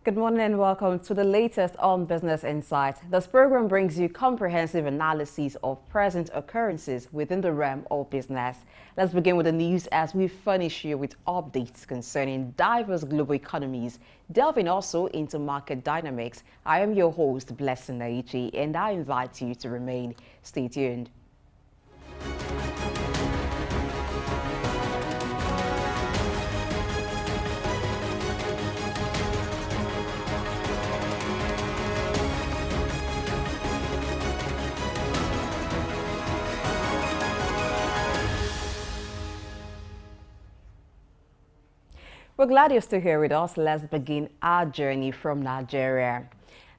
Good morning and welcome to the latest on Business Insight. This program brings you comprehensive analyses of present occurrences within the realm of business. Let's begin with the news as we furnish you with updates concerning diverse global economies, delving also into market dynamics. I am your host, Blessing Naichi, and I invite you to remain. Stay tuned. We're glad you're still here with us. Let's begin our journey from Nigeria.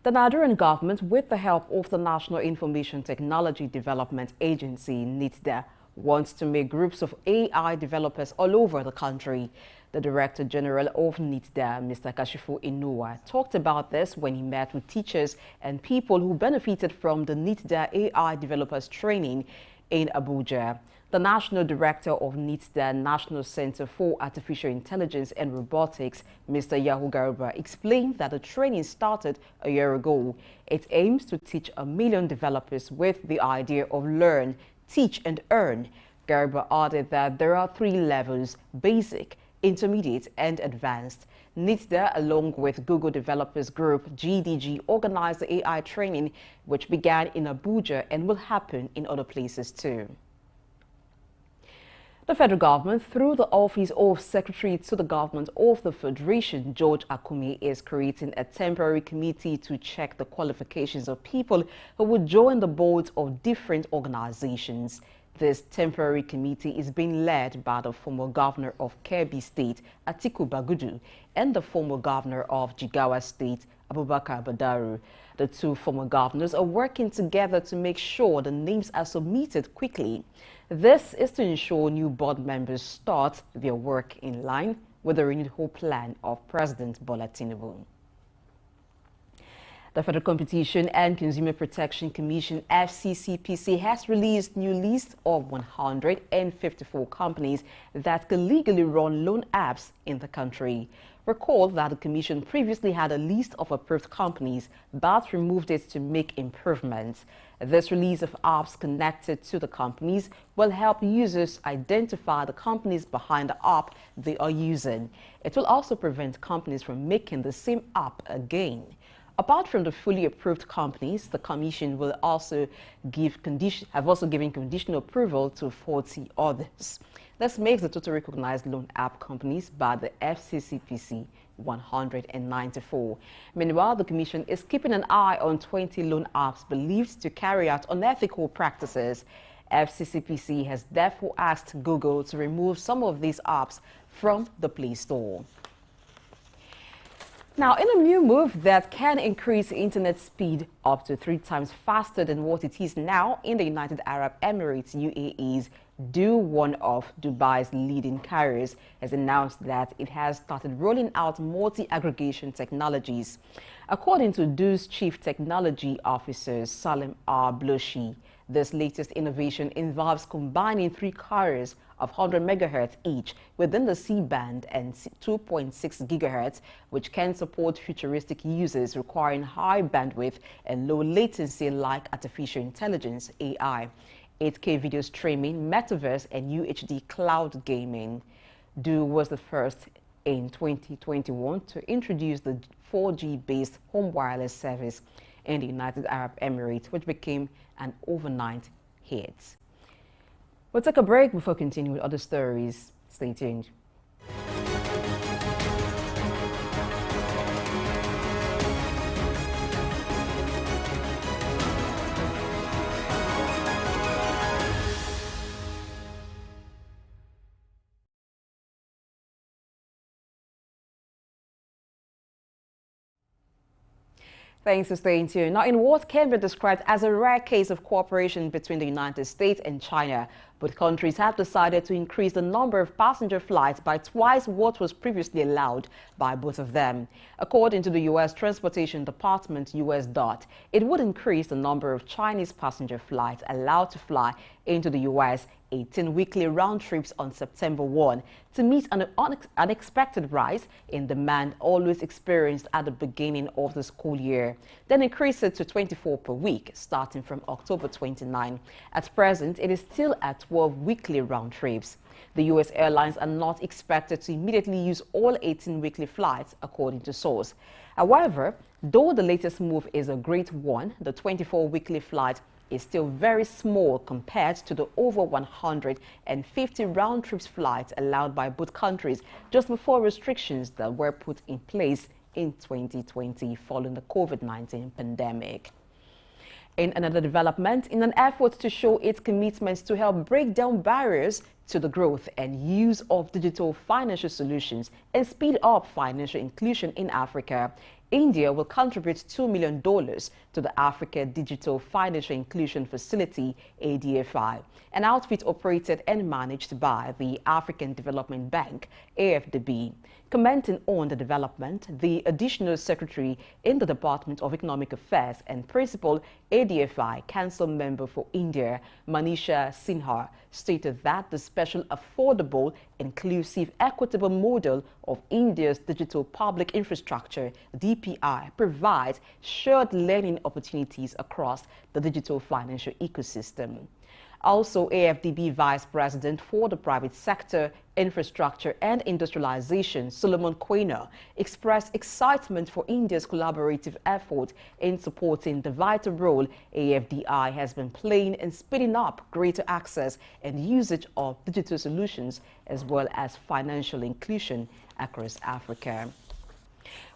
The Nigerian government, with the help of the National Information Technology Development Agency, NITDA, wants to make groups of AI developers all over the country. The Director General of NITDA, Mr. Kashifu Inuwa, talked about this when he met with teachers and people who benefited from the NITDA AI developers training in Abuja. The National Director of NITDA National Center for Artificial Intelligence and Robotics, Mr. Yahu Garba, explained that the training started a year ago. It aims to teach 1 million developers with the idea of learn, teach and earn. Garba added that there are 3 levels: basic, intermediate and advanced. NITDA, along with Google Developers Group, GDG, organized the AI training, which began in Abuja and will happen in other places too. The federal government, through the Office of Secretary to the Government of the Federation, George Akume, is creating a temporary committee to check the qualifications of people who would join the boards of different organizations. This temporary committee is being led by the former governor of Kebbi State, Atiku Bagudu, and the former governor of Jigawa State, Abubakar Badaru. The 2 former governors are working together to make sure the names are submitted quickly. This is to ensure new board members start their work in line with the renewed hope plan of President Bola Tinubu. The Federal Competition and Consumer Protection Commission, FCCPC, has released new list of 154 companies that can legally run loan apps in the country. Recall that the Commission previously had a list of approved companies, but removed it to make improvements. This release of apps connected to the companies will help users identify the companies behind the app they are using. It will also prevent companies from making the same app again. Apart from the fully approved companies, the Commission will also have also given conditional approval to 40 others. This makes the total recognized loan app companies by the FCCPC 194. Meanwhile, the Commission is keeping an eye on 20 loan apps believed to carry out unethical practices. FCCPC has therefore asked Google to remove some of these apps from the Play Store. Now, in a new move that can increase internet speed up to 3 times faster than what it is now in the United Arab Emirates, UAE's Do, one of Dubai's leading carriers, has announced that it has started rolling out multi-aggregation technologies. According to Do's Chief Technology Officer, Salim Al-Bloshi, this latest innovation involves combining 3 carriers of 100 MHz each within the C-band and 2.6 GHz, which can support futuristic uses requiring high bandwidth and low latency like artificial intelligence, AI, 8K video streaming, metaverse, and UHD cloud gaming. Do was the first in 2021 to introduce the 4G-based home wireless service in the United Arab Emirates, which became an overnight hit. We'll take a break before continuing with other stories. Stay tuned. Thanks for staying tuned. Now, in what can be described as a rare case of cooperation between the United States and China, both countries have decided to increase the number of passenger flights by twice what was previously allowed by both of them. According to the U.S. Transportation Department, U.S. DOT, it would increase the number of Chinese passenger flights allowed to fly into the U.S. 18 weekly round trips on September 1 to meet an unexpected rise in demand always experienced at the beginning of the school year, then increased it to 24 per week starting from October 29. At present, it is still at 12 weekly round trips. The U.S. airlines are not expected to immediately use all 18 weekly flights, according to source. However, though the latest move is a great one, the 24 weekly flight is still very small compared to the over 150 round trips flights allowed by both countries just before restrictions that were put in place in 2020 following the COVID-19 pandemic. In another development, in an effort to show its commitments to help break down barriers to the growth and use of digital financial solutions and speed up financial inclusion in Africa, India will contribute $2 million to the Africa Digital Financial Inclusion Facility, ADFI, an outfit operated and managed by the African Development Bank, AFDB. Commenting on the development, the Additional Secretary in the Department of Economic Affairs and Principal ADFI Council Member for India, Manisha Sinha, stated that the special affordable, inclusive, equitable model of India's digital public infrastructure, DPI, provides shared learning opportunities across the digital financial ecosystem. Also, AFDB Vice President for the Private Sector, Infrastructure and Industrialization, Solomon Quainer, expressed excitement for India's collaborative effort in supporting the vital role AFDI has been playing in speeding up greater access and usage of digital solutions as well as financial inclusion across Africa.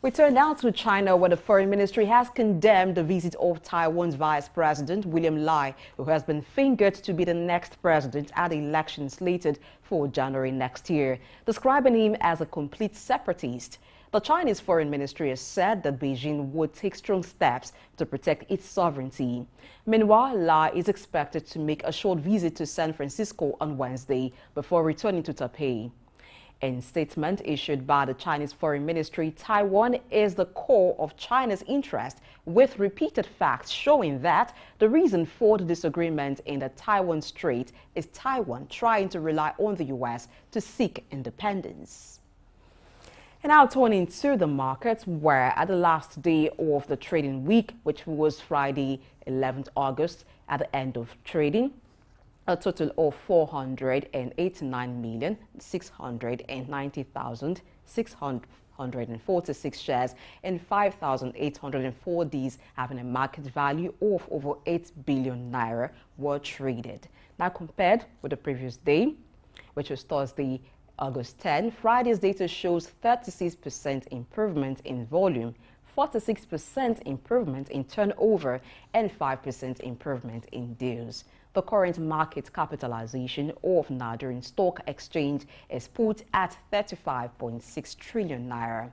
We turn now to China, where the Foreign Ministry has condemned the visit of Taiwan's Vice President William Lai, who has been fingered to be the next president at the election slated for January next year, describing him as a complete separatist. The Chinese Foreign Ministry has said that Beijing would take strong steps to protect its sovereignty. Meanwhile, Lai is expected to make a short visit to San Francisco on Wednesday before returning to Taipei. In a statement issued by the Chinese Foreign Ministry, Taiwan is the core of China's interest, with repeated facts showing that the reason for the disagreement in the Taiwan Strait is Taiwan trying to rely on the U.S. to seek independence. And now turning to the markets, where at the last day of the trading week, which was Friday, 11th August, at the end of trading, a total of 489,690,646 shares and 5,804 Ds having a market value of over 8 billion naira were traded. Now compared with the previous day, which was Thursday, August 10, Friday's data shows 36% improvement in volume, 46% improvement in turnover, and 5% improvement in deals. The current market capitalization of Nigerian Stock Exchange is put at 35.6 trillion naira.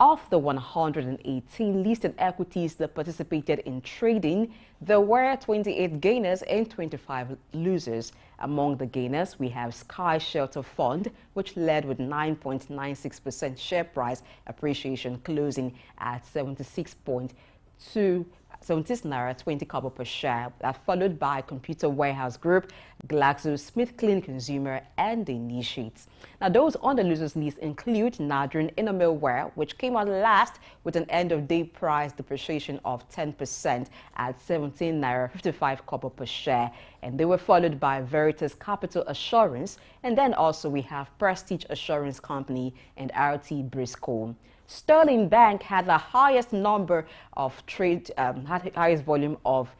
Of the 118 listed equities that participated in trading, there were 28 gainers and 25 losers. Among the gainers, we have Sky Shelter Fund, which led with 9.96% share price appreciation, closing at 76.20 naira per share, followed by Computer Warehouse Group, GlaxoSmithKline Consumer, and the Initiates. Now, those on the losers list include Nigerian Innerwear, which came out last with an end-of-day price depreciation of 10% at 17 naira 55 per share, and they were followed by Veritas Capital Assurance, and then also we have Prestige Assurance Company and RT Briscoe. Sterling Bank had the highest number of highest volume of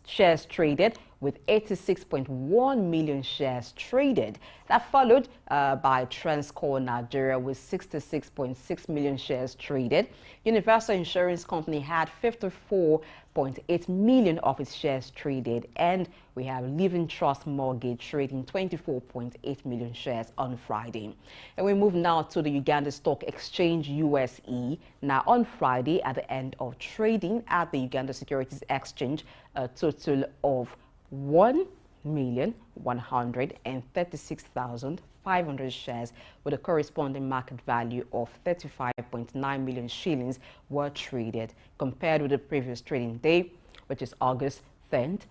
shares traded with 86.1 million shares traded. That followed by Transcorp Nigeria with 66.6 million shares traded. Universal Insurance Company had 54.8 million of its shares traded, and we have Living Trust Mortgage trading 24.8 million shares on Friday. And we move now to the Uganda Stock Exchange USE. Now on Friday, at the end of trading at the Uganda Securities Exchange, a total of 1,136,500 shares with a corresponding market value of 35.9 million shillings were traded, compared with the previous trading day, which is August 10th,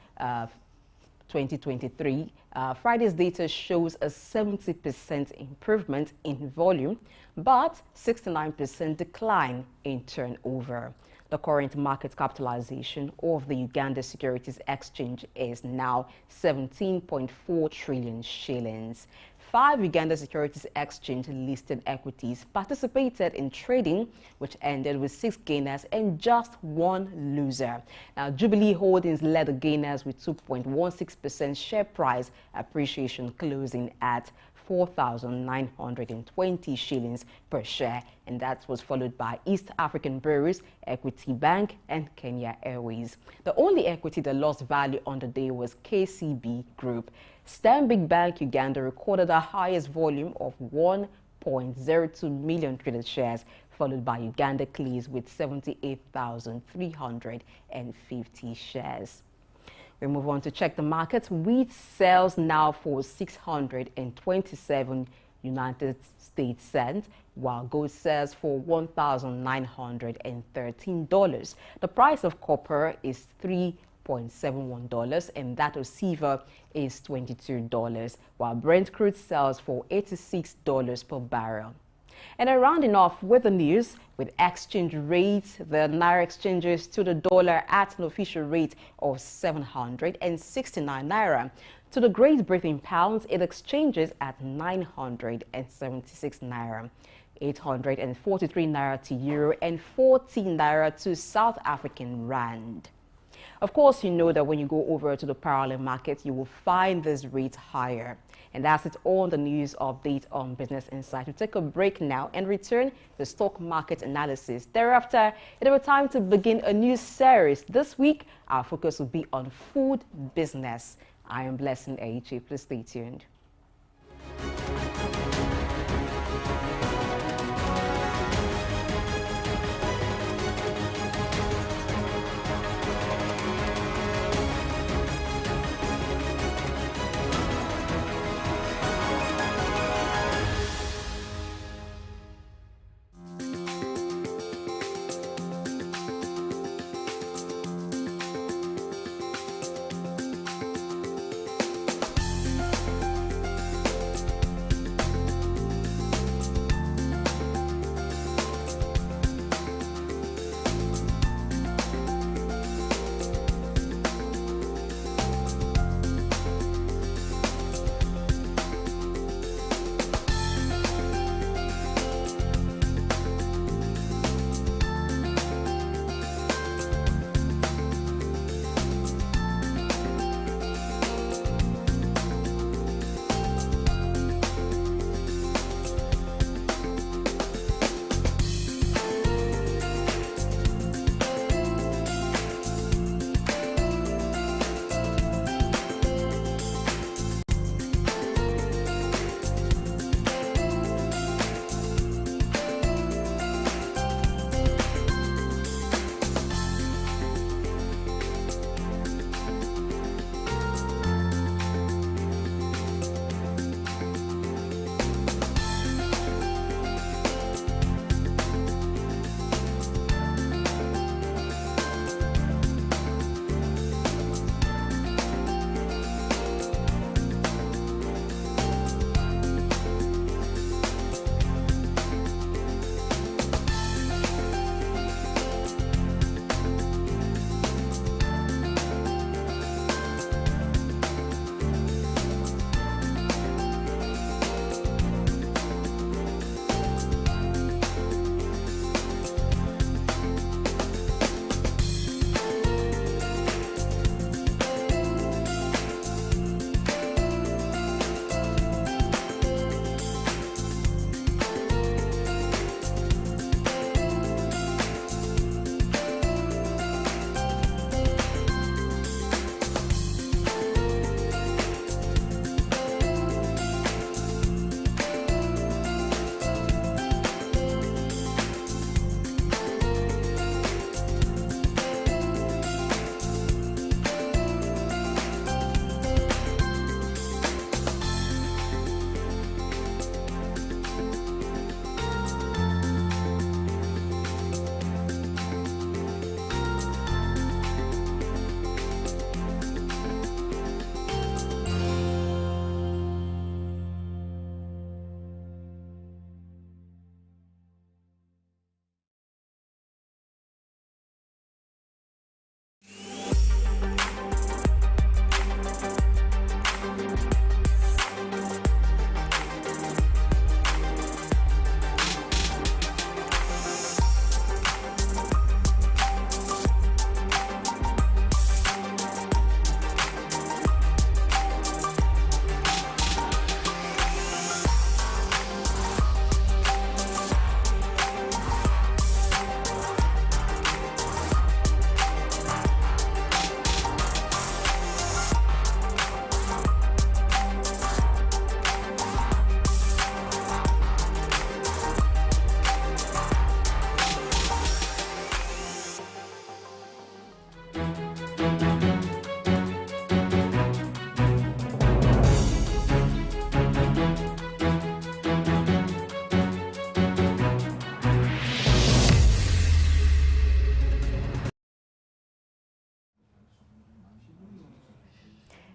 2023, Friday's data shows a 70% improvement in volume, but 69% decline in turnover. The current market capitalization of the Uganda Securities Exchange is now 17.4 trillion shillings. 5 Uganda Securities Exchange listed equities participated in trading, which ended with 6 gainers and just 1 loser. Now, Jubilee Holdings led the gainers with 2.16% share price appreciation, closing at 4,920 shillings per share, and that was followed by East African Breweries, Equity Bank, and Kenya Airways. The only equity that lost value on the day was KCB Group. Stanbic Bank Uganda recorded the highest volume of 1.02 million traded shares, followed by Uganda Clays with 78,350 shares. We move on to check the markets. Wheat sells now for 627 United States cents, while gold sells for $1,913. The price of copper is $3.71, and that of silver is $22, while Brent crude sells for $86 per barrel. And rounding off with the news, with exchange rates, the Naira exchanges to the dollar at an official rate of 769 Naira. To the Great Britain pounds, it exchanges at 976 Naira. 843 Naira to Euro and 14 Naira to South African Rand. Of course, you know that when you go over to the parallel market, you will find this rate higher. And that's it on the news update on Business Insight. We'll take a break now and return to stock market analysis. Thereafter, it will be time to begin a new series. This week, our focus will be on food business. I am Blessing Aichi. Please stay tuned.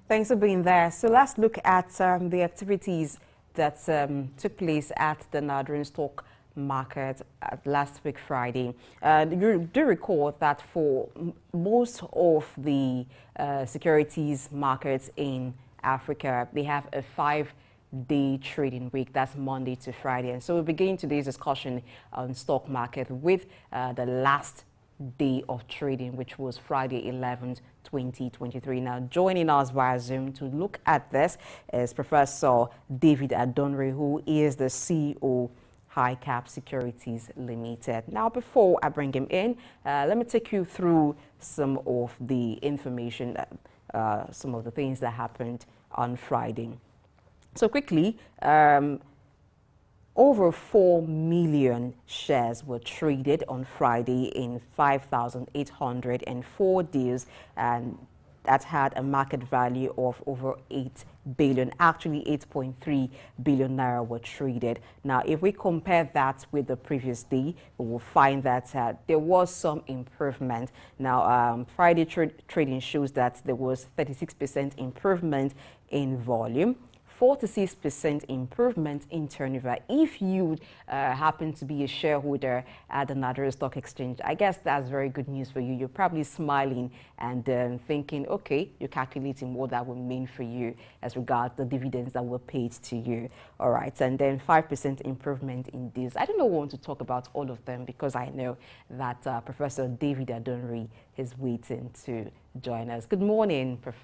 Thanks for being there. So let's look at the activities that took place at the Nigerian stock market last week Friday. You do recall that for most of the securities markets in Africa, they have a 5-day trading week. That's Monday to Friday. And so we begin today's discussion on stock market with the last day of trading, which was Friday 11th, 2023. Now, joining us via Zoom to look at this is Professor David Adonri, who is the CEO HiCap Securities Limited. Now, before I bring him in, let me take you through some of the information, some of the things that happened on Friday. So quickly, over 4 million shares were traded on Friday in 5,804 deals, and that had a market value of over 8 billion. Actually, 8.3 billion naira were traded. Now, if we compare that with the previous day, we will find that there was some improvement. Now, Friday trading shows that there was 36% improvement in volume, 46% improvement in turnover. If you happen to be a shareholder at the Nigerian Stock Exchange, I guess that's very good news for you. You're probably smiling and thinking, okay, you're calculating what that would mean for you as regards the dividends that were paid to you. All right, and then 5% improvement in this. I don't know want to talk about all of them because I know that Professor David Adonri is waiting to join us. Good morning, Professor.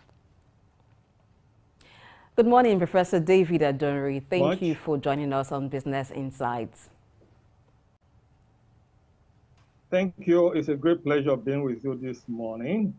Good morning, Professor David Adonri. Thank you for joining us on Business Insights. Thank you. It's a great pleasure being with you this morning.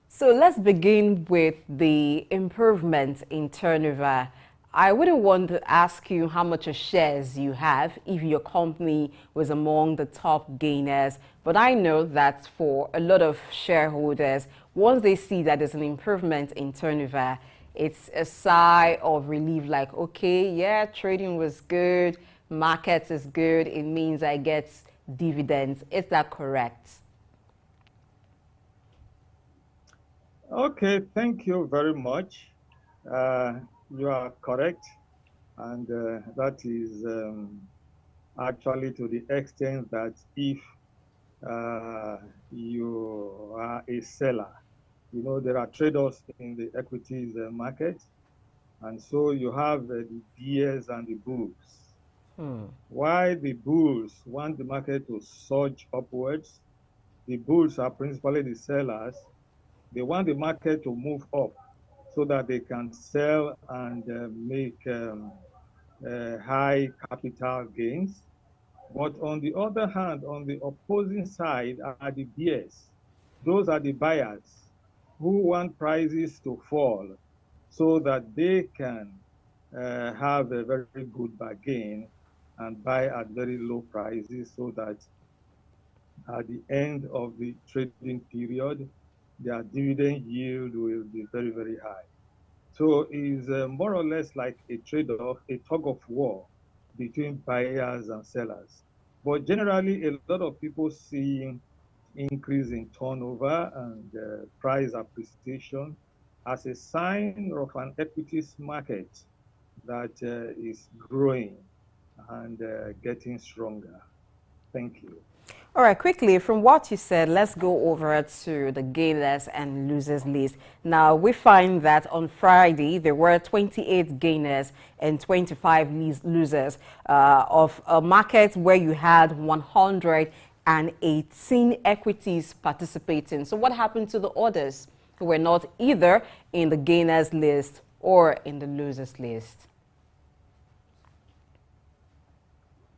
So let's begin with the improvement in turnover. I wouldn't want to ask you how much of shares you have if your company was among the top gainers, but I know that for a lot of shareholders, once they see that there's an improvement in turnover, it's a sigh of relief, like, okay, yeah, trading was good, markets is good, it means I get dividends. Is that correct? Okay, thank you very much. You are correct, and that is actually to the extent that if you are a seller, you know, there are traders in the equities market, and so you have the bears and the bulls. Why the bulls want the market to surge upwards? The bulls are principally the sellers. They want the market to move up so that they can sell and make high capital gains. But on the other hand, on the opposing side are the bears. Those are the buyers who want prices to fall so that they can have a very good bargain and buy at very low prices so that at the end of the trading period, their dividend yield will be very, very high. So it's more or less like a trade-off, a tug of war between buyers and sellers. But generally, a lot of people see increase in turnover and price appreciation as a sign of an equities market that is growing and getting stronger. Thank you. All right, quickly, from what you said, let's go over to the gainers and losers list. Now, we find that on Friday, there were 28 gainers and 25 losers of a market where you had 118 equities participating. So what happened to the others who were not either in the gainers list or in the losers list?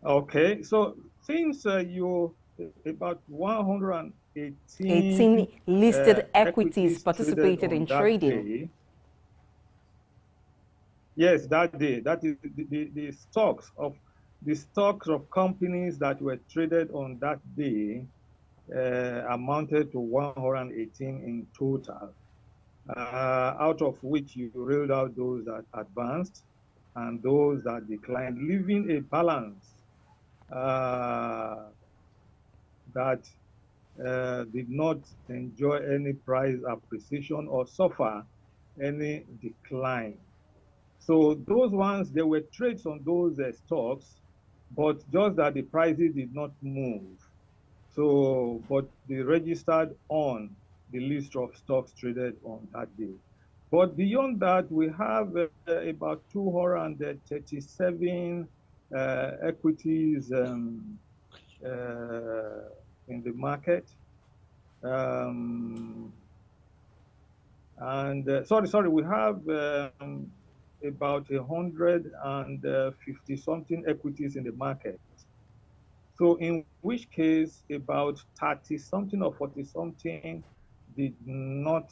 Okay, so since you about 118 listed equities participated in trading. Day. Yes, that day. That is the stocks of companies that were traded on that day amounted to 118 in total, out of which you reeled out those that advanced and those that declined, leaving a balance that did not enjoy any price appreciation or suffer any decline. So those ones, there were trades on those stocks, but just that the prices did not move. So, but they registered on the list of stocks traded on that day. But beyond that, we have about 237 equities in the market. Sorry, we have about 150 something equities in the market. So in which case about 30 something or 40 something did not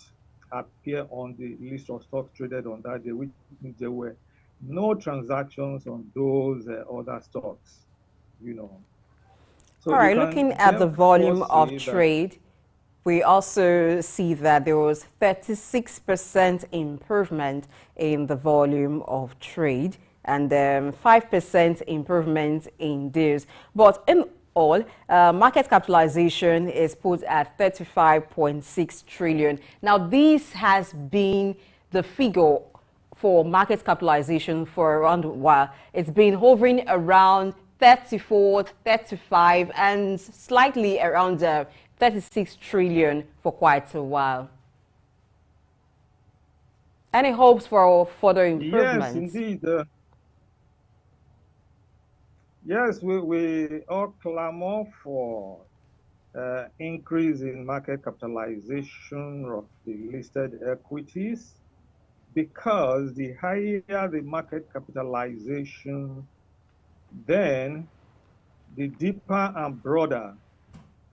appear on the list of stocks traded on that day, which means there were no transactions on those other stocks, you know. So All you right, can looking at the volume of say trade, we also see that there was 36% improvement in the volume of trade and 5% improvement in deals. But in all, market capitalization is put at 35.6 trillion. Now, this has been the figure for market capitalization for around a while. It's been hovering around 34, 35, and slightly around 36 trillion for quite a while. Any hopes for further improvements? yes, indeed. Yes, we all clamor for increase in market capitalization of the listed equities, because the higher the market capitalization, then the deeper and broader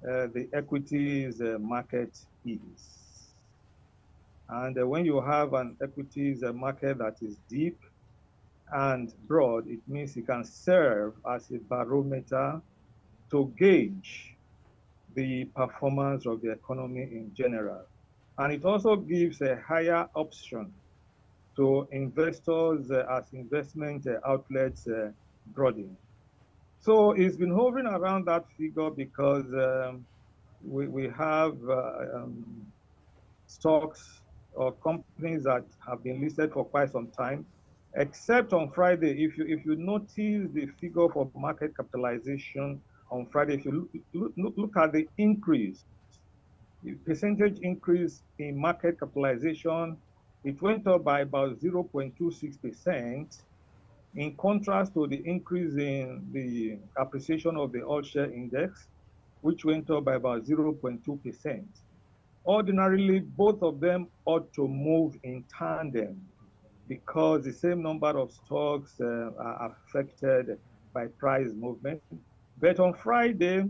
the equities market is. And when you have an equities market that is deep and broad, it means it can serve as a barometer to gauge the performance of the economy in general. And it also gives a higher option to investors as investment outlets broaden. So it's been hovering around that figure because we have stocks or companies that have been listed for quite some time, except on Friday. If you notice the figure for market capitalization on Friday, if you look at the increase, the percentage increase in market capitalization, it went up by about 0.26%, in contrast to the increase in the appreciation of the all-share index, which went up by about 0.2%. Ordinarily, both of them ought to move in tandem because the same number of stocks are affected by price movement. But on Friday,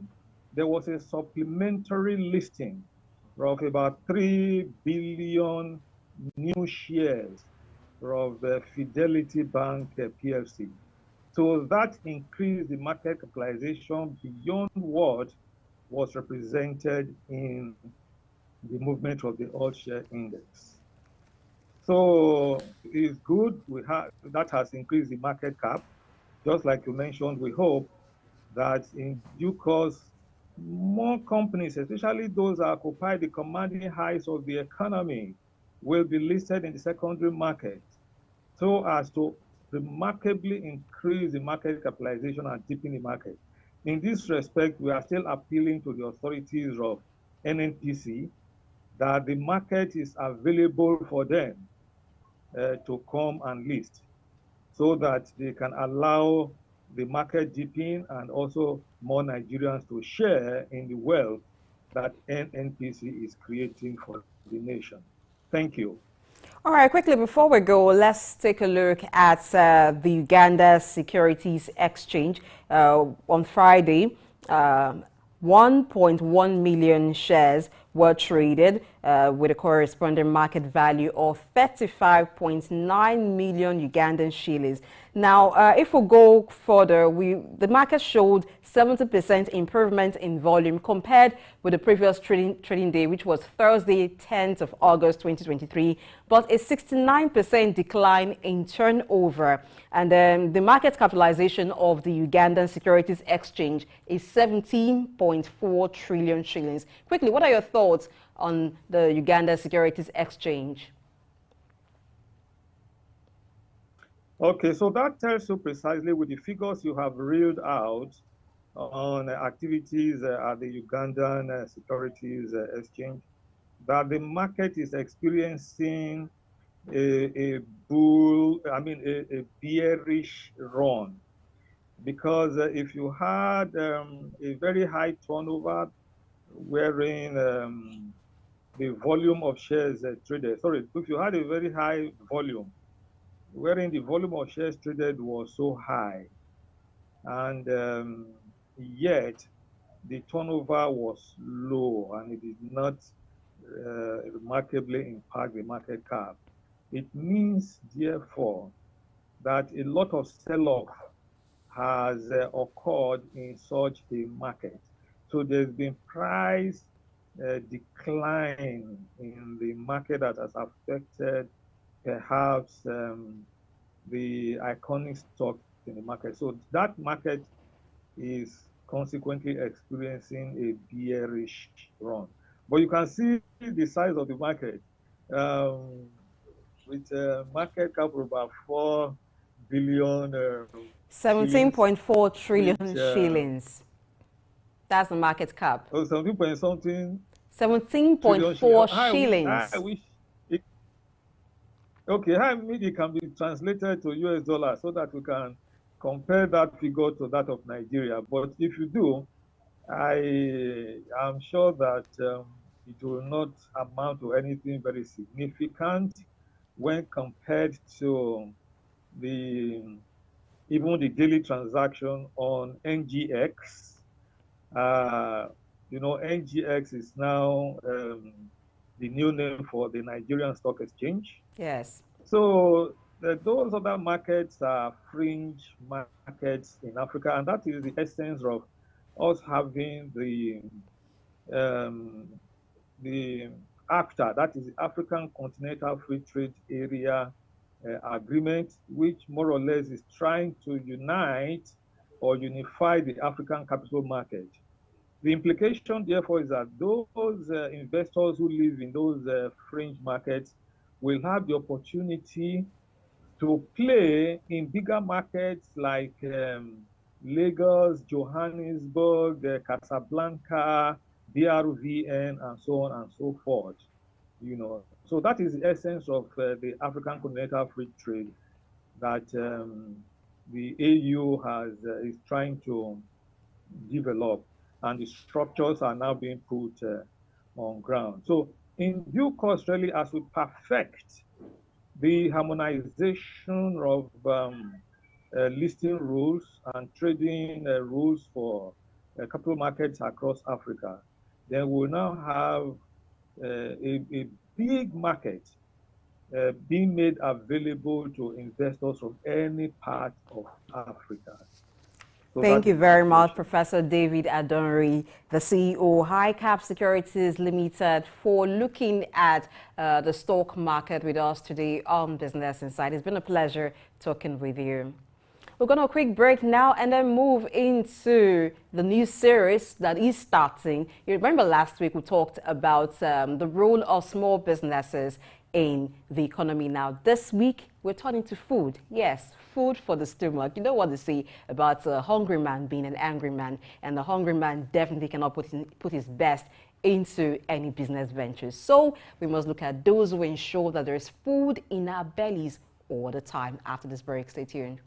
there was a supplementary listing of about 3 billion new shares of the Fidelity Bank PLC. So that increased the market capitalization beyond what was represented in the movement of the all-share index. So it's good. That has increased the market cap. Just like you mentioned, we hope that in due course, more companies, especially those that occupy the commanding heights of the economy, will be listed in the secondary market so as to remarkably increase the market capitalization and deepen the market. In this respect, we are still appealing to the authorities of NNPC that the market is available for them to come and list so that they can allow the market deepening and also more Nigerians to share in the wealth that NNPC is creating for the nation. Thank you. All right, quickly before we go, let's take a look at the Uganda Securities Exchange. On Friday, 1.1 million shares were traded with a corresponding market value of 35.9 million Ugandan shillings. Now, if we go further, the market showed 70% improvement in volume compared with the previous trading day, which was Thursday, 10th of August, 2023, but a 69% decline in turnover. And the market capitalization of the Ugandan Securities Exchange is 17.4 trillion shillings. Quickly, what are your thoughts on the Uganda Securities Exchange? Okay, so that tells you precisely with the figures you have reeled out on activities at the Ugandan Securities Exchange that the market is experiencing a a bearish run. Because if you had a very high turnover wherein the volume of shares traded, sorry, if you had a very high volume wherein the volume of shares traded was so high, and yet the turnover was low and it did not remarkably impact the market cap. It means, therefore, that a lot of sell-off has occurred in such a market. So there's been price decline in the market that has affected perhaps the iconic stocks in the market. So that market is consequently experiencing a bearish run. But you can see the size of the market with a market cap of about 4 billion 17.4 trillion which, shillings. That's the market cap. Oh, 17 point something. 17.4 shillings. I wish it, okay, I mean it can be translated to US dollars so that we can compare that figure to that of Nigeria. But if you do, I am sure that it will not amount to anything very significant when compared to even the daily transaction on NGX. NGX is now the new name for the Nigerian Stock Exchange. Yes. So those other markets are fringe markets in Africa, and that is the essence of us having the ACTA, that is the African Continental Free Trade Area agreement, which more or less is trying to unite or unify the African capital market. The implication, therefore, is that those investors who live in those fringe markets will have the opportunity to play in bigger markets like Lagos, Johannesburg, Casablanca, BRVN, and so on and so forth. So that is the essence of the African Continental Free Trade that the AU is trying to develop, and the structures are now being put on ground. So in due course, really, as we perfect the harmonization of listing rules and trading rules for capital markets across Africa, then we'll now have a big market being made available to investors from any part of Africa. So thank you very much, Professor David Adonri, the CEO, HiCap Securities Limited, for looking at the stock market with us today on Business Insight. It's been a pleasure talking with you. We're going to a quick break now and then move into the new series that is starting. You remember last week we talked about the role of small businesses in the economy. Now, this week, we're turning to food. Yes, food for the stomach. You know what they say about a hungry man being an angry man, and the hungry man definitely cannot put his best into any business ventures. So we must look at those who ensure that there is food in our bellies all the time. After this break, stay tuned.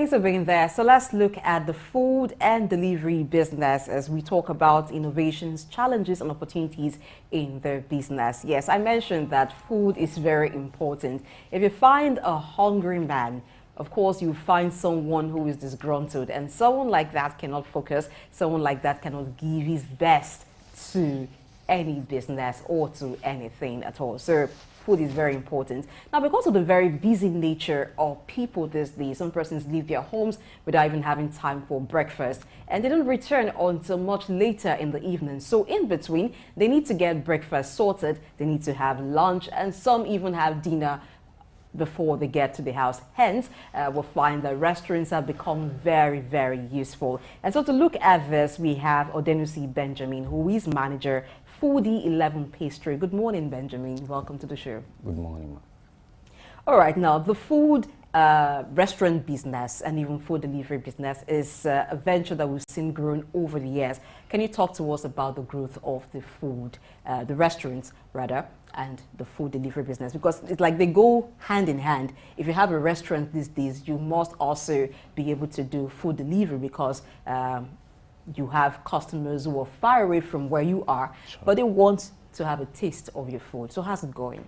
Thanks for being there. So let's look at the food and delivery business as we talk about innovations, challenges, and opportunities in the business. Yes, I mentioned that food is very important. If you find a hungry man, of course, you find someone who is disgruntled, and someone like that cannot focus, someone like that cannot give his best to any business or to anything at all. So food is very important. Now, because of the very busy nature of people these days, some persons leave their homes without even having time for breakfast, and they don't return until much later in the evening. So in between, they need to get breakfast sorted, they need to have lunch, and some even have dinner before they get to the house. Hence, we'll find that restaurants have become very, very useful. And so to look at this, we have Odenusi Benjamin, who is manager, Foodie 11 Pastry. Good morning, Benjamin. Welcome to the show. Good morning, ma. All right, now the food restaurant business and even food delivery business is a venture that we've seen growing over the years. Can you talk to us about the growth of the food, the restaurants rather, and the food delivery business? Because it's like they go hand in hand. If you have a restaurant these days, you must also be able to do food delivery because you have customers who are far away from where you are, Sure. but they want to have a taste of your food. So how's it going?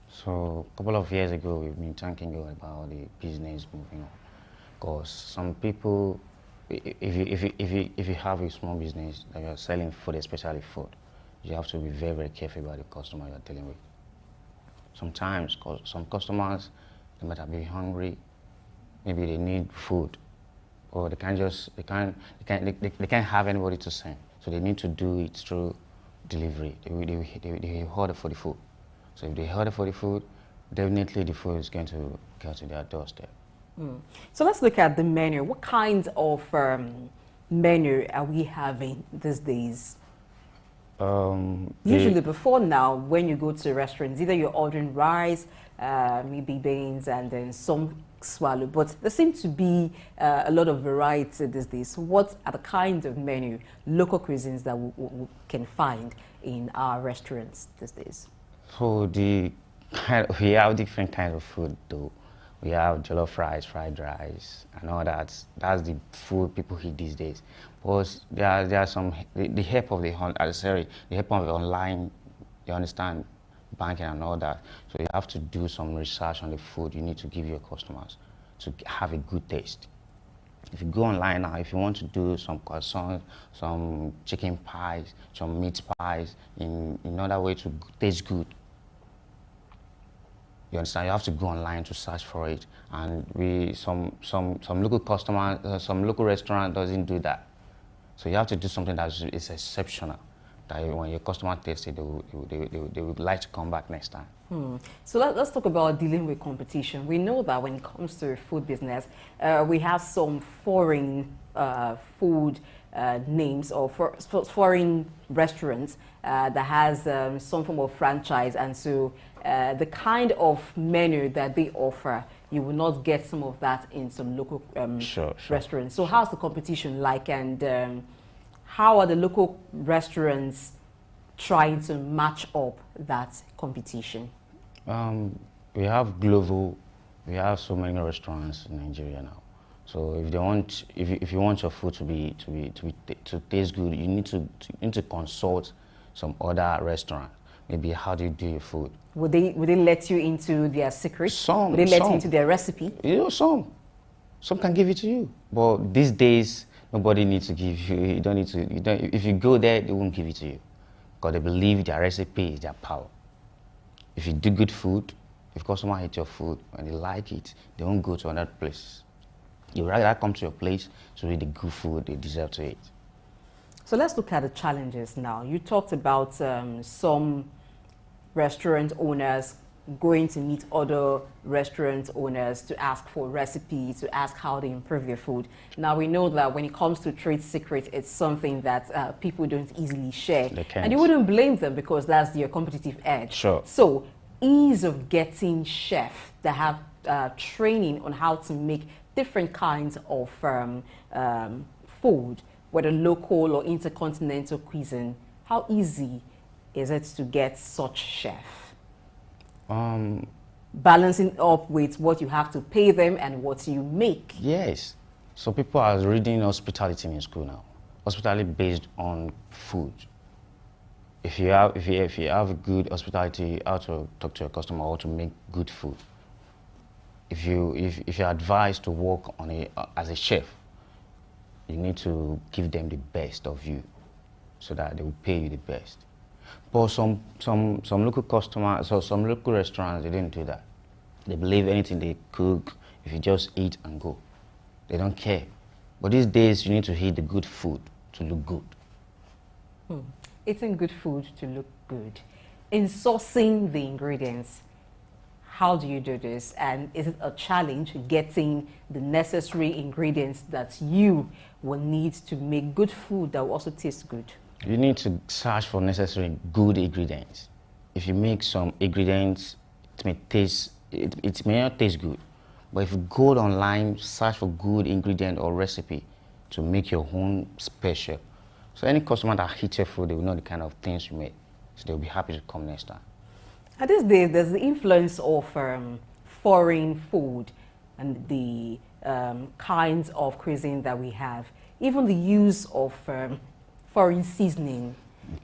So a couple of years ago, we've been thinking about the business moving on. Because some people, if you have a small business that you're selling food, especially food, you have to be very, very careful about the customer you're dealing with. Sometimes, some customers, they might be hungry, maybe they need food, or they can't have anybody to send. So they need to do it through delivery. They order for the food. So if they order for the food, definitely the food is going to get to their doorstep. So let's look at the menu. What kinds of menu are we having these days? Usually before now, when you go to restaurants, either you're ordering rice, maybe beans, and then some swallow. But there seems to be a lot of variety these days. So what are the kinds of menu, local cuisines that we can find in our restaurants these days? So we have different kinds of food though. We have jollof rice, fried rice, and all that. That's the food people eat these days. But there are some, the help of the help of the online, you understand, banking and all that. So you have to do some research on the food you need to give your customers to have a good taste. If you go online now, if you want to do some croissants, some chicken pies, some meat pies, in another way to taste good, you understand, you have to go online to search for it. And some local customers, some local restaurant doesn't do that. So you have to do something that is exceptional, that when your customer tastes it, they would like to come back next time. So let's talk about dealing with competition. We know that when it comes to food business, we have some foreign food names or foreign restaurants that has some form of franchise, and so the kind of menu that they offer, you will not get some of that in some local restaurants. So how's the competition like, and how are the local restaurants trying to match up that competition? We have global, we have so many restaurants in Nigeria now. So if they want, if you want your food to taste good, you need to consult some other restaurant. Maybe how do you do your food? Would they let you into their secrets? Some. Would they let you into their recipe? You know, some can give it to you. But these days, nobody needs to give you. You don't need to. If you go there, they won't give it to you, because they believe their recipe is their power. If you do good food, if customers eat your food and they like it, they won't go to another place. You rather come to your place to eat the good food they deserve to eat. So let's look at the challenges now. You talked about some restaurant owners going to meet other restaurant owners to ask for recipes, to ask how they improve their food. Now we know that when it comes to trade secrets, it's something that people don't easily share. They can't. And you wouldn't blame them because that's their competitive edge. Sure. So ease of getting chefs that have training on how to make different kinds of food, whether local or intercontinental cuisine, how easy is it to get such chef? balancing up with what you have to pay them and what you make. Yes. So people are reading hospitality in school now. Hospitality based on food. If you have good hospitality, how to talk to your customer, how to make good food. If you're advised to work on as a chef, you need to give them the best of you, so that they will pay you the best. But some local customers, so some local restaurants, they didn't do that. They believe anything they cook, if you just eat and go, they don't care. But these days, you need to eat the good food to look good. Eating good food to look good. In sourcing the ingredients, how do you do this? And is it a challenge getting the necessary ingredients that you will need to make good food that will also taste good? You need to search for necessary good ingredients. If you make some ingredients, it may not taste good. But if you go online, search for good ingredient or recipe to make your own special. So any customer that hits your food, they will know the kind of things you make. So they'll be happy to come next time. At this day, there's the influence of foreign food and the kinds of cuisine that we have. Even the use of foreign seasoning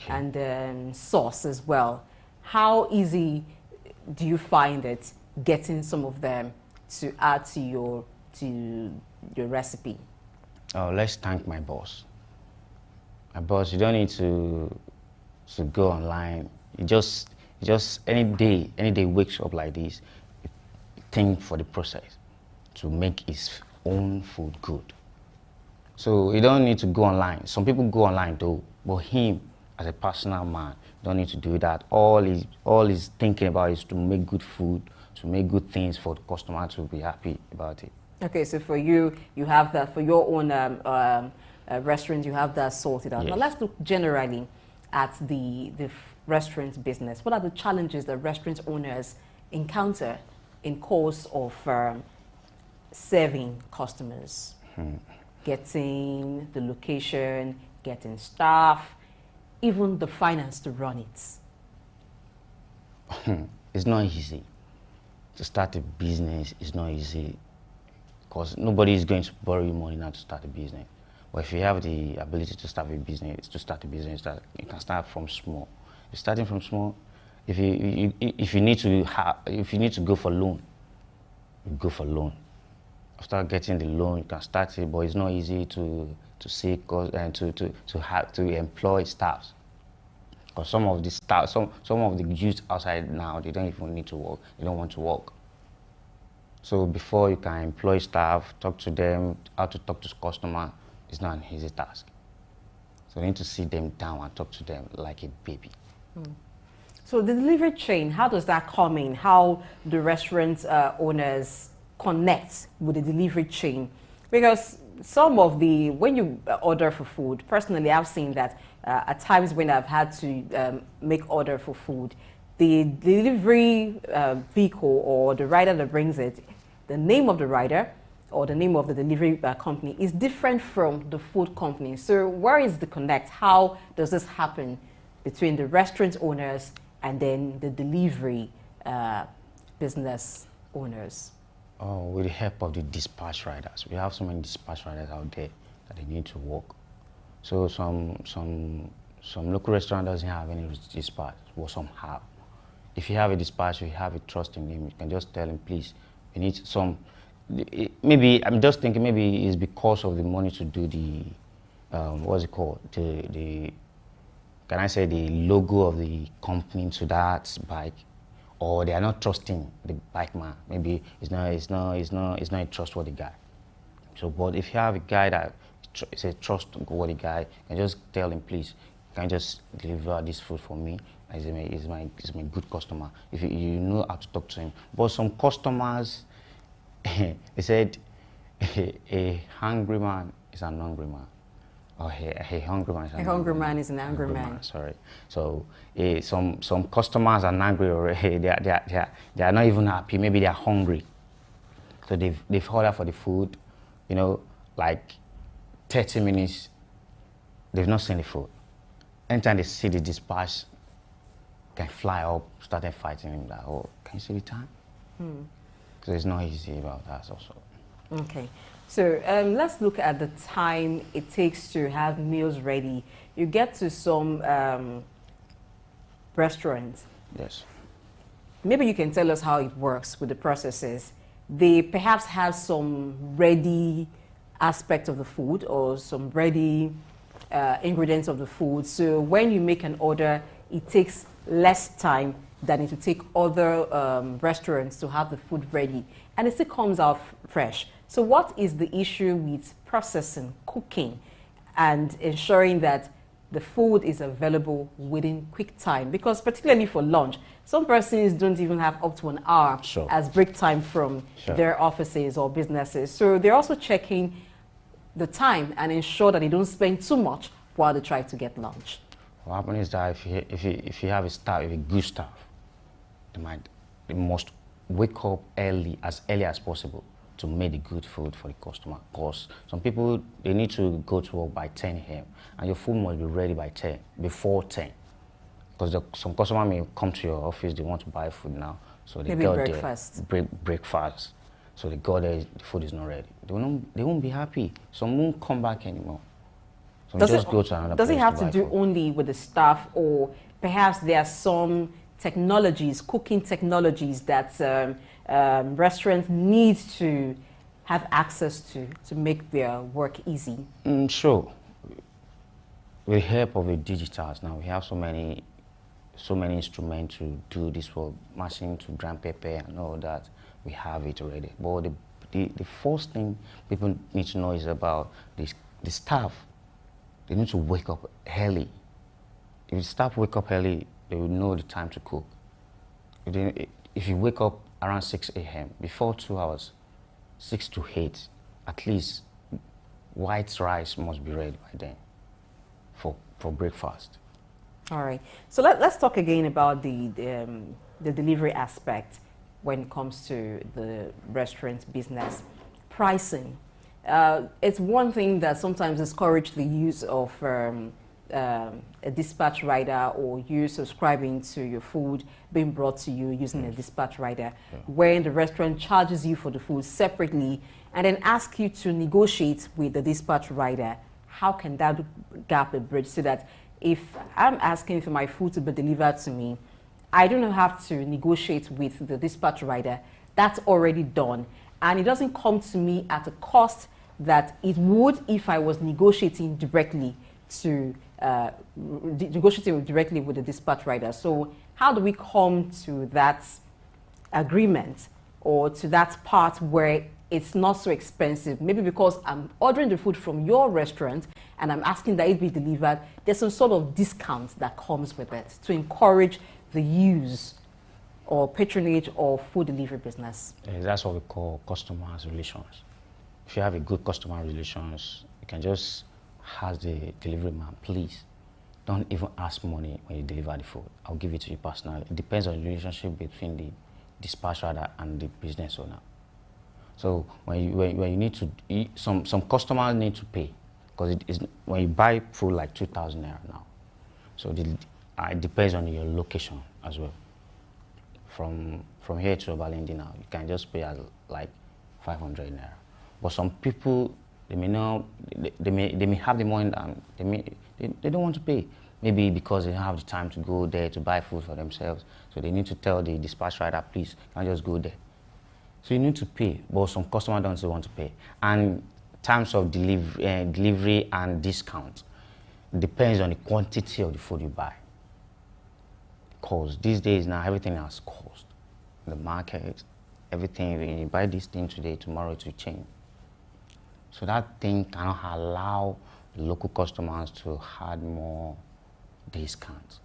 and sauce as well. How easy do you find it getting some of them to add to your recipe? Oh, let's thank my boss. My boss, you don't need to go online. You just any day wakes up like this, you think for the process to make his own food good. So you don't need to go online. Some people go online though, but him as a personal man, don't need to do that. All he's thinking about is to make good food, to make good things for the customer to be happy about it. Okay, so for you, you have that for your own restaurant, you have that sorted out. Yes. Now let's look generally at the restaurant business. What are the challenges that restaurant owners encounter in course of serving customers? Getting the location, getting staff, even the finance to run it. It's not easy. To start a business is not easy because nobody is going to borrow you money now to start a business. But if you have the ability to start a business, you can start from small. You're starting from small. If you need to go for loan, you go for loan. After getting the loan, you can start it, but it's not easy to seek and to employ staffs. Because some of the staff, some of the youth outside now, they don't even need to work. They don't want to work. So before you can employ staff, talk to them, how to talk to customer, it's not an easy task. So you need to sit them down and talk to them like a baby. So the delivery chain, how does that come in? How do restaurant owners connect with the delivery chain? Because when you order for food, personally, I've seen that at times when I've had to make order for food, the delivery vehicle or the rider that brings it, the name of the rider or the name of the delivery company is different from the food company. So where is the connect? How does this happen between the restaurant owners and then the delivery business owners? Oh, with the help of the dispatch riders. We have so many dispatch riders out there that they need to work. So some local restaurant doesn't have any dispatch, but some have. If you have a dispatch, you have a trust in him, you can just tell him, please, we need some. Maybe I'm just thinking maybe it's because of the money to do the what's it called, the can I say the logo of the company to that bike, or they are not trusting the bike man. Maybe it's not a trustworthy guy. So, but if you have a guy that is a trustworthy guy, you can just tell him, please, can you just deliver this food for me? He's my good customer. If you know how to talk to him. But some customers, they said, a hungry man is an hungry man. Or a hungry man is an hungry man is an angry man. Sorry. So some customers are angry already. They are not even happy. Maybe they are hungry. So they've ordered for the food, like 30 minutes. They've not seen the food. Anytime they see the dispatch, can fly up, started fighting him. Like, oh, can you see the time? So it's not easy about that also. Okay. So let's look at the time it takes to have meals ready. You get to some restaurants. Yes. Maybe you can tell us how it works with the processes. They perhaps have some ready aspect of the food or some ready ingredients of the food. So when you make an order, it takes less time than it would take other restaurants to have the food ready. And it still comes out fresh. So what is the issue with processing, cooking, and ensuring that the food is available within quick time? Because particularly for lunch, some persons don't even have up to an hour as break time from their offices or businesses. So they're also checking the time and ensure that they don't spend too much while they try to get lunch. What happens is that if you have a staff, if a good staff, they must wake up early as possible to make the good food for the customer. Because some people, they need to go to work by 10 a.m. and your food must be ready by 10, before 10. Because some customer may come to your office, they want to buy food now. So they got breakfast. Breakfast. So they got there, the food is not ready. They won't be happy. Some won't come back anymore. So just go to another place. Does it have to do food. only with the staff, or perhaps there are some technologies, cooking technologies that restaurants need to have access to make their work easy? Sure. With the help of the digitals now, we have so many instruments to do this work, machine to grind pepper and all that. We have it already. But the first thing people need to know is about the staff. They need to wake up early. If the staff wake up early, they will know the time to cook. If you wake up around 6 a.m., before 2 hours, 6 to 8, at least white rice must be ready by then for breakfast. All right. So let's talk again about the delivery aspect when it comes to the restaurant business. Pricing. It's one thing that sometimes discourages the use of a dispatch rider, or you subscribing to your food being brought to you using a dispatch rider, where the restaurant charges you for the food separately and then asks you to negotiate with the dispatch rider. How can that gap be bridged so that if I'm asking for my food to be delivered to me, I don't have to negotiate with the dispatch rider? That's already done. And it doesn't come to me at a cost that it would if I was negotiating directly directly with the dispatch rider. So how do we come to that agreement, or to that part where it's not so expensive? Maybe because I'm ordering the food from your restaurant and I'm asking that it be delivered, there's some sort of discount that comes with it to encourage the use or patronage of food delivery business. That's what we call customer relations. If you have a good customer relations, you can just ask the delivery man, please, don't even ask money when you deliver the food. I'll give it to you personally. It depends on the relationship between the dispatch rider and the business owner. So when you need to eat, some customers need to pay, because when you buy food like 2,000 naira now, so it depends on your location as well. From here to Obalindi now, you can just pay as like 500 naira. But some people, they may have the money and they don't want to pay. Maybe because they don't have the time to go there to buy food for themselves. So they need to tell the dispatch rider, please, can I just go there? So you need to pay, but some customers don't want to pay. And in terms of delivery and discount, it depends on the quantity of the food you buy. Because these days now, everything has cost. The market, everything, when you buy this thing today, tomorrow it will change. So that thing cannot allow the local customers to add more discounts.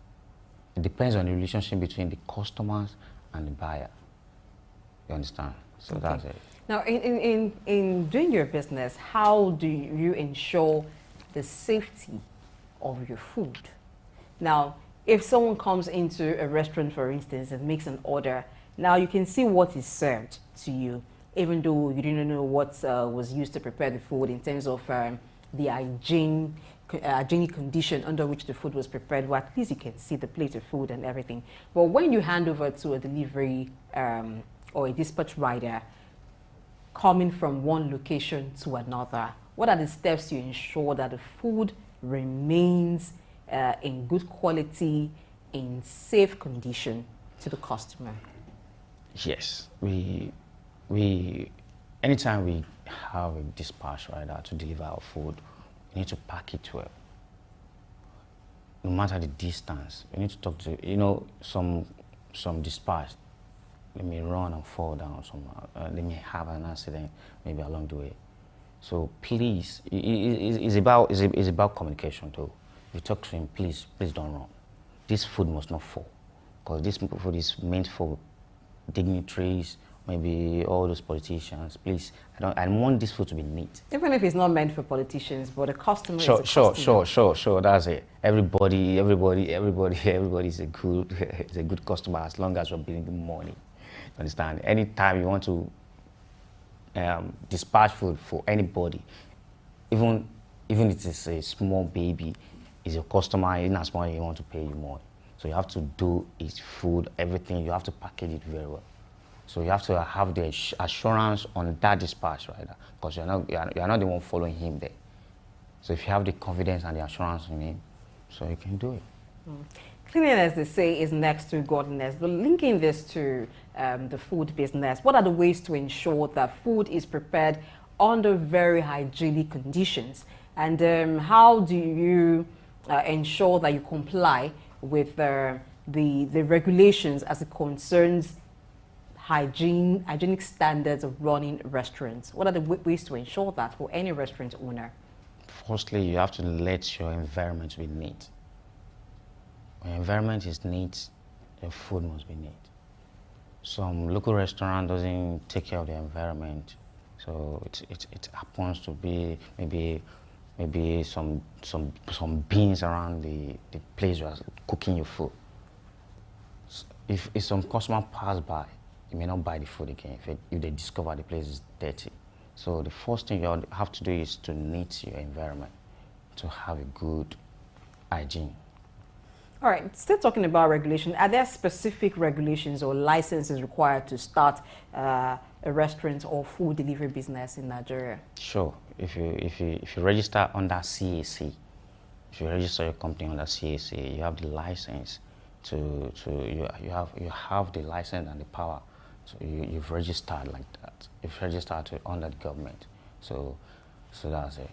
It depends on the relationship between the customers and the buyer. You understand? So that's it. Now, in doing your business, how do you ensure the safety of your food? Now, if someone comes into a restaurant, for instance, and makes an order, now you can see what is served to you, even though you didn't know what was used to prepare the food in terms of the hygienic condition under which the food was prepared. Well, at least you can see the plate of food and everything. But when you hand over to a delivery or a dispatch rider coming from one location to another? What are the steps to ensure that the food remains in good quality, in safe condition to the customer? Yes, anytime we have a dispatch rider to deliver our food, we need to pack it well. No matter the distance, we need to talk to, some dispatch, they may run and fall down somehow. They may have an accident maybe along the way. So please, it's about communication too. If you talk to him, please don't run. This food must not fall, because this food is meant for dignitaries, maybe all those politicians. Please, I want this food to be neat. Even if it's not meant for politicians, but a customer is a customer. Sure. That's it. Everybody is a good customer as long as we're bringing money. Understand? Anytime you want to dispatch food for anybody, even if it's a small baby, is your customer, in as much as you want to pay you more. So you have to do his food, everything. You have to package it very well. So you have to have the assurance on that dispatch rider, because you're not the one following him there. So if you have the confidence and the assurance in him, so you can do it. Cleanliness, they say, is next to godliness. But linking this to the food business, what are the ways to ensure that food is prepared under very hygienic conditions? And how do you ensure that you comply with the regulations as it concerns hygienic standards of running restaurants? What are the ways to ensure that for any restaurant owner? Firstly, you have to let your environment be neat. When your environment is neat, your food must be neat. Some local restaurant doesn't take care of the environment, so it happens to be maybe some beans around the place you are cooking your food. If some customer pass by, you may not buy the food again if they discover the place is dirty. So the first thing you have to do is to neat your environment, to have a good hygiene. All right, still talking about regulation, are there specific regulations or licenses required to start a restaurant or food delivery business in Nigeria? Sure. If you register under CAC, if you register your company under CAC, you have the license you have the license and the power. So you've registered like that. You've registered under the government. So that's it.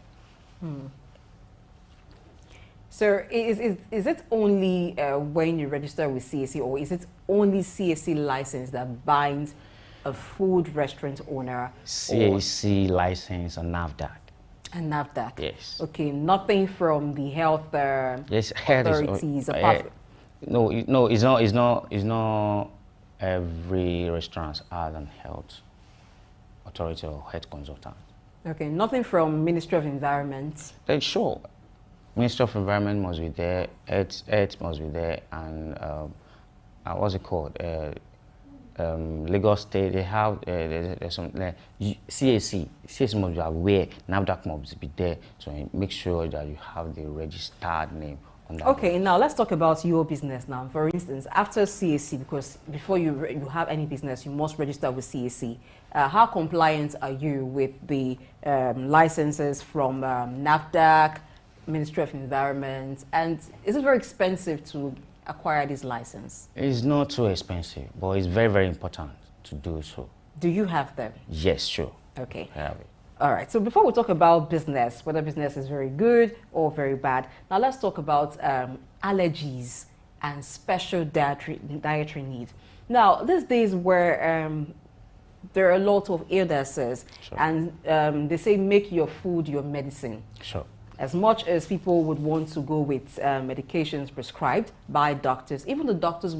So is it only when you register with CAC, or is it only CAC license that binds a food restaurant owner? CAC license and NAFDAC. And NAFDAC? Yes. Okay, nothing from the health yes, authorities apart No, it's not every restaurant has an health authority or health consultant. Okay, nothing from Ministry of Environment? Sure. Ministry of Environment must be there, Health must be there, and what's it called? Lagos State, they have there's some CAC must be aware, NAFDAC must be there to make sure that you have the registered name. Okay, now let's talk about your business now. For instance, after CAC, because before you have any business, you must register with CAC. How compliant are you with the licenses from NAFDAC, Ministry of Environment, and is it very expensive to acquire this license? It's not too expensive, but it's very, very important to do so. Do you have them? Yes, sure. Okay. I have it. All right, so before we talk about business, whether business is very good or very bad, now let's talk about allergies and special dietary needs. Now, these days where there are a lot of illnesses, sure. And they say make your food your medicine. Sure. As much as people would want to go with medications prescribed by doctors, even the doctors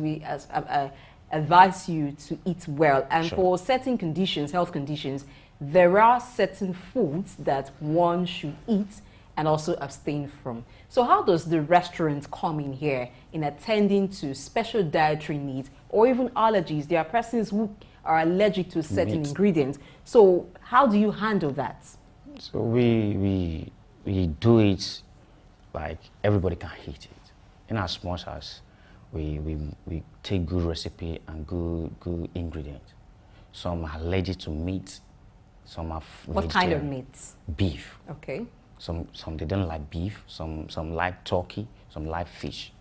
advise you to eat well. And sure. For certain conditions, health conditions, there are certain foods that one should eat and also abstain from. So how does the restaurant come in here in attending to special dietary needs or even allergies? There are persons who are allergic to certain ingredients. So how do you handle that? So we do it like everybody can eat it, in as much as we take good recipe and good ingredients. Some are allergic to meat. Some are What kind of meats? Beef. Okay. Some they don't like beef. Some like turkey. Some like fish.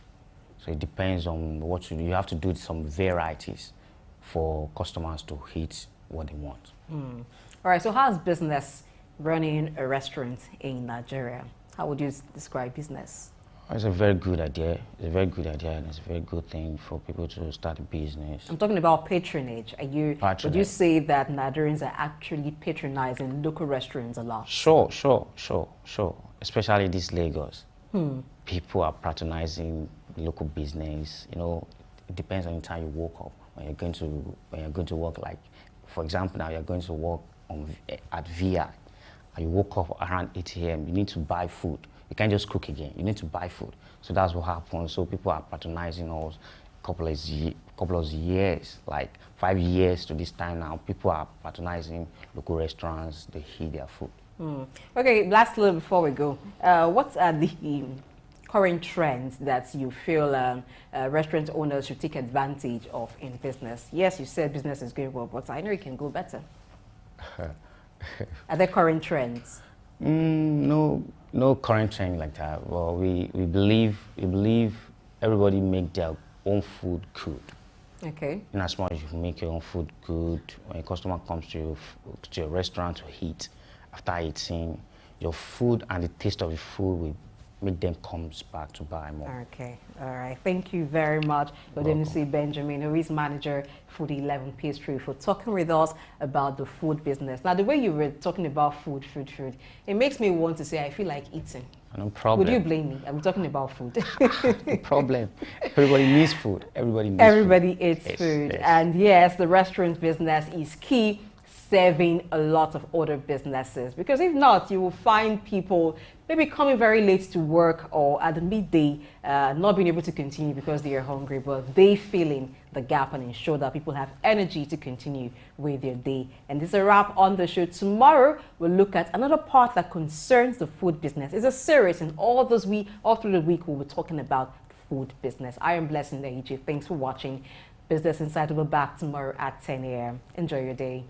So it depends on what you do. You have to do some varieties for customers to eat what they want. All right. So how's business running a restaurant in Nigeria? How would you describe business? It's a very good idea. It's a very good idea, and it's a very good thing for people to start a business. I'm talking about patronage. Patronage. Would you say that Nigerians are actually patronizing local restaurants a lot? Sure. Especially this Lagos. People are patronizing local business. You know, it depends on the time you woke up. When you're going to work, like, for example, now you're going to work at VI, and you woke up around 8 a.m. You need to buy food. You can't just cook again. You need to buy food. So that's what happens. So people are patronizing us couple of years, like 5 years to this time now. People are patronizing local restaurants. They eat their food. Okay, lastly, before we go, what are the current trends that you feel restaurant owners should take advantage of in business? Yes, you said business is going well, but I know it can go better. Are there current trends? No current trend like that. Well, we believe everybody make their own food good. Okay. In as much as you make your own food good, when a customer comes to your restaurant to eat, after eating, your food and the taste of the food will make them come back to buy more. Okay, all right. Thank you very much, Odenusi Benjamin, who is manager for the 11 Pastry, for talking with us about the food business. Now, the way you were talking about food, it makes me want to say I feel like eating. No problem. Would you blame me? I'm talking about food. No problem. Everybody needs food. Everybody eats yes, food. Yes. And yes, the restaurant business is key, serving a lot of other businesses, because if not, you will find people maybe coming very late to work or at the midday not being able to continue because they are hungry, but they filling the gap and ensure that people have energy to continue with their day. And this is a wrap on the show. Tomorrow we'll look at another part that concerns the food business. It's a series, and all through the week we'll be talking about the food business. I am Blessing Eji. Thanks for watching. Business Insight will be back tomorrow at 10 a.m. Enjoy your day.